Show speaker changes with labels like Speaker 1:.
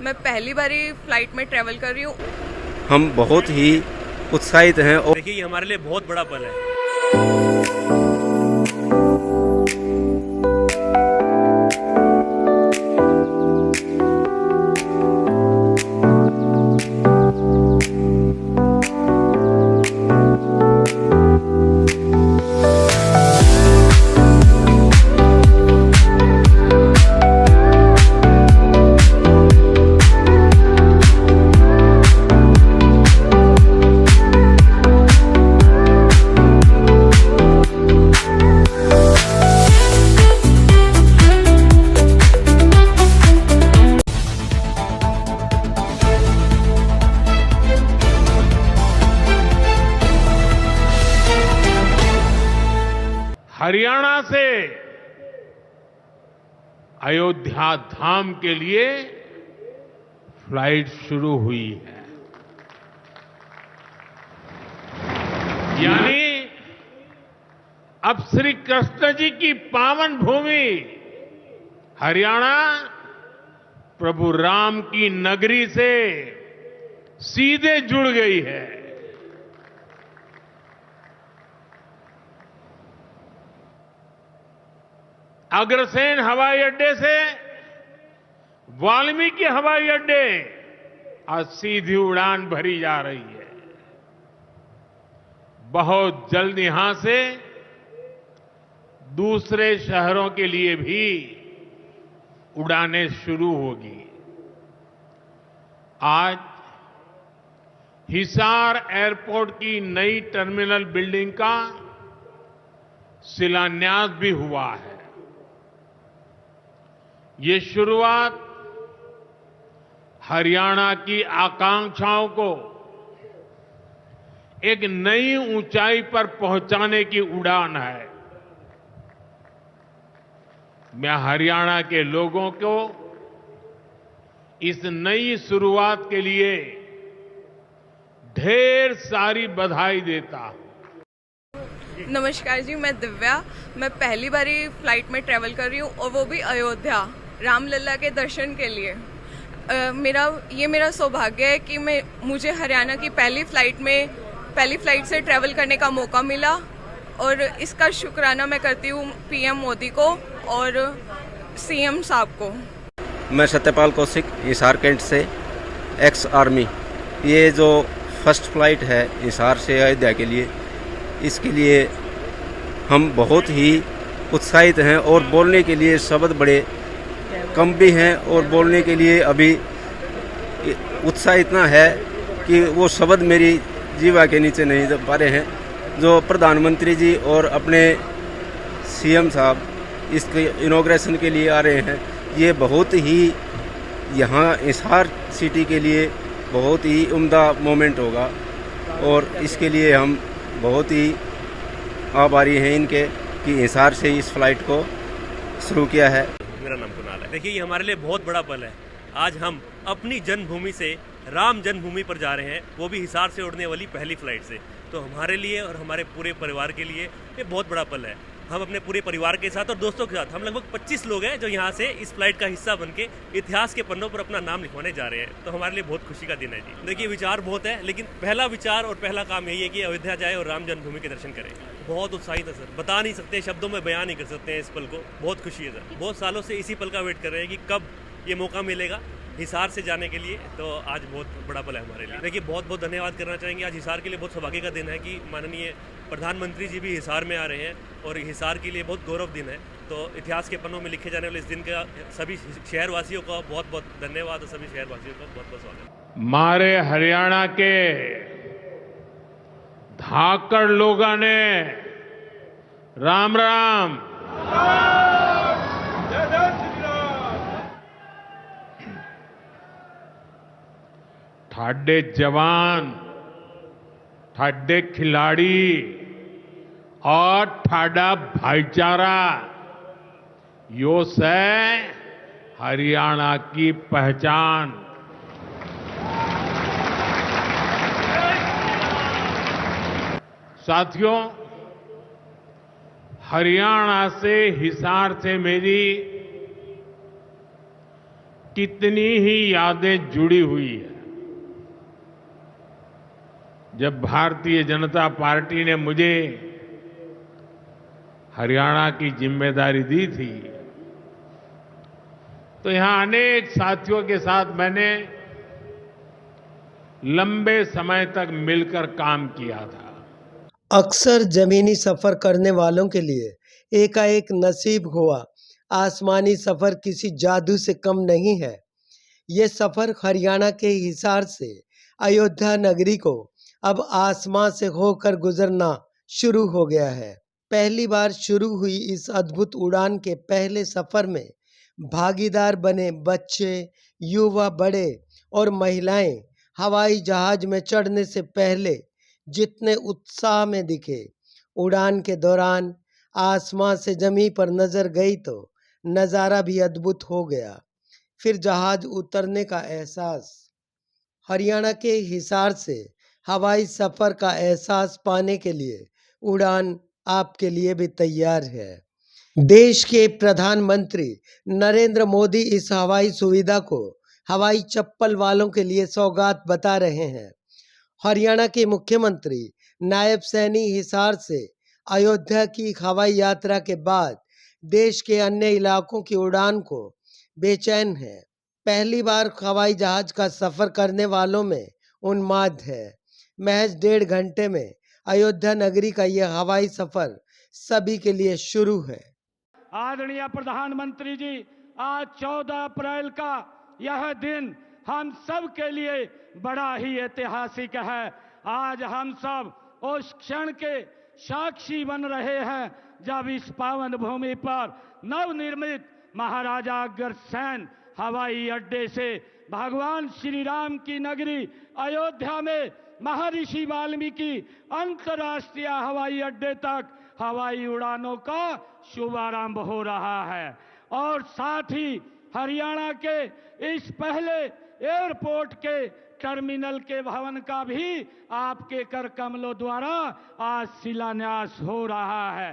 Speaker 1: मैं पहली बारी फ्लाइट में ट्रैवल कर रही हूँ।
Speaker 2: हम बहुत ही उत्साहित हैं और
Speaker 3: देखिए ये हमारे लिए बहुत बड़ा पल है।
Speaker 4: हरियाणा से अयोध्या धाम के लिए फ्लाइट शुरू हुई है। यानी अब श्री कृष्ण जी की पावन भूमि हरियाणा प्रभु राम की नगरी से सीधे जुड़ गई है। अग्रसेन हवाई अड्डे से वाल्मीकि हवाई अड्डे आज सीधी उड़ान भरी जा रही है। बहुत जल्द यहां से दूसरे शहरों के लिए भी उड़ानें शुरू होगी। आज हिसार एयरपोर्ट की नई टर्मिनल बिल्डिंग का शिलान्यास भी हुआ है। ये शुरुआत हरियाणा की आकांक्षाओं को एक नई ऊंचाई पर पहुंचाने की उड़ान है। मैं हरियाणा के लोगों को इस नई शुरुआत के लिए ढेर सारी बधाई देता हूं।
Speaker 1: नमस्कार जी, मैं दिव्या। मैं पहली बारी फ्लाइट में ट्रैवल कर रही हूँ और वो भी अयोध्या रामलला के दर्शन के लिए। मेरा सौभाग्य है कि मुझे हरियाणा की पहली फ्लाइट से ट्रैवल करने का मौका मिला और इसका शुक्राना मैं करती हूँ पीएम मोदी को और सीएम साहब को।
Speaker 2: मैं सत्यपाल कौशिक, हिसार कैंट से, एक्स आर्मी। ये जो फर्स्ट फ्लाइट है हिसार से अयोध्या के लिए, इसके लिए हम बहुत ही उत्साहित हैं और बोलने के लिए शब्द बड़े कम भी हैं और बोलने के लिए अभी उत्साह इतना है कि वो शब्द मेरी जीवा के नीचे नहीं जा पा रहे हैं। जो प्रधानमंत्री जी और अपने सीएम साहब इसके इनॉग्रेशन के लिए आ रहे हैं, ये बहुत ही यहाँ हिसार सिटी के लिए बहुत ही उम्दा मोमेंट होगा और इसके लिए हम बहुत ही आभारी हैं इनके कि हिसार से इस फ्लाइट को शुरू किया है।
Speaker 3: मेरा नाम कुणाल है। देखिए ये हमारे लिए बहुत बड़ा पल है। आज हम अपनी जन्मभूमि से राम जन्मभूमि पर जा रहे हैं, वो भी हिसार से उड़ने वाली पहली फ्लाइट से। तो हमारे लिए और हमारे पूरे परिवार के लिए ये बहुत बड़ा पल है। हम अपने पूरे परिवार के साथ और दोस्तों के साथ, हम लगभग 25 लोग हैं जो यहाँ से इस फ्लाइट का हिस्सा बनके इतिहास के पन्नों पर अपना नाम लिखवाने जा रहे हैं। तो हमारे लिए बहुत खुशी का दिन है जी। देखिए विचार बहुत है, लेकिन पहला विचार और पहला काम यही है कि अयोध्या जाए और राम जन्मभूमि के दर्शन करें। बहुत उत्साहित है सर, बता नहीं सकते, शब्दों में बयान नहीं कर सकते हैं इस पल को। बहुत खुशी है सर। बहुत सालों से इसी पल का वेट कर रहे हैं कि कब ये मौका मिलेगा हिसार से जाने के लिए। तो आज बहुत बड़ा पल है हमारे लिए। देखिए बहुत बहुत धन्यवाद करना चाहेंगे। आज हिसार के लिए बहुत सौभाग्य का दिन है कि माननीय प्रधानमंत्री जी भी हिसार में आ रहे हैं और हिसार के लिए बहुत गौरव दिन है। तो इतिहास के पन्नों में लिखे जाने वाले इस दिन का सभी शहरवासियों का बहुत बहुत धन्यवाद और सभी शहरवासियों का बहुत बहुत स्वागत।
Speaker 4: मारे हरियाणा के धाकड़ लोगों ने राम राम। ठाडे जवान, ठाडे खिलाड़ी और ठाडा भाईचारा, यो से हरियाणा की पहचान। साथियों, हरियाणा से हिसार से मेरी कितनी ही यादें जुड़ी हुई है। जब भारतीय जनता पार्टी ने मुझे हरियाणा की जिम्मेदारी दी थी तो यहां अनेक साथियों के साथ मैंने लंबे समय तक मिलकर काम किया था।
Speaker 5: अक्सर जमीनी सफर करने वालों के लिए एकाएक नसीब हुआ आसमानी सफर किसी जादू से कम नहीं है। ये सफर हरियाणा के हिसार से अयोध्या नगरी को अब आसमां से होकर गुजरना शुरू हो गया है। पहली बार शुरू हुई इस अद्भुत उड़ान के पहले सफर में भागीदार बने बच्चे, युवा, बड़े और महिलाएं हवाई जहाज में चढ़ने से पहले जितने उत्साह में दिखे, उड़ान के दौरान आसमां से जमीन पर नजर गई तो नज़ारा भी अद्भुत हो गया। फिर जहाज उतरने का एहसास। हरियाणा के हिसार से हवाई सफर का एहसास पाने के लिए उड़ान आपके लिए भी तैयार है। देश के प्रधानमंत्री नरेंद्र मोदी इस हवाई सुविधा को हवाई चप्पल वालों के लिए सौगात बता रहे हैं। हरियाणा के मुख्यमंत्री नायब सैनी हिसार से अयोध्या की हवाई यात्रा के बाद देश के अन्य इलाकों की उड़ान को बेचैन है। पहली बार हवाई जहाज का सफर करने वालों में उन्माद है। महज 1.5 घंटे में अयोध्या नगरी का यह हवाई सफर सभी के लिए शुरू है।
Speaker 6: आदरणीय प्रधानमंत्री जी, आज 14 अप्रैल का यह दिन हम सब के लिए बड़ा ही ऐतिहासिक है। आज हम सब उस क्षण के साक्षी बन रहे हैं जब इस पावन भूमि पर नवनिर्मित महाराजा अग्रसेन हवाई अड्डे से भगवान श्री राम की नगरी अयोध्या में महर्षि वाल्मीकि अंतर्राष्ट्रीय हवाई अड्डे तक हवाई उड़ानों का शुभारंभ हो रहा है। और साथ ही हरियाणा के इस पहले एयरपोर्ट के टर्मिनल के भवन का भी आपके कर कमलों द्वारा आज शिलान्यास हो रहा है।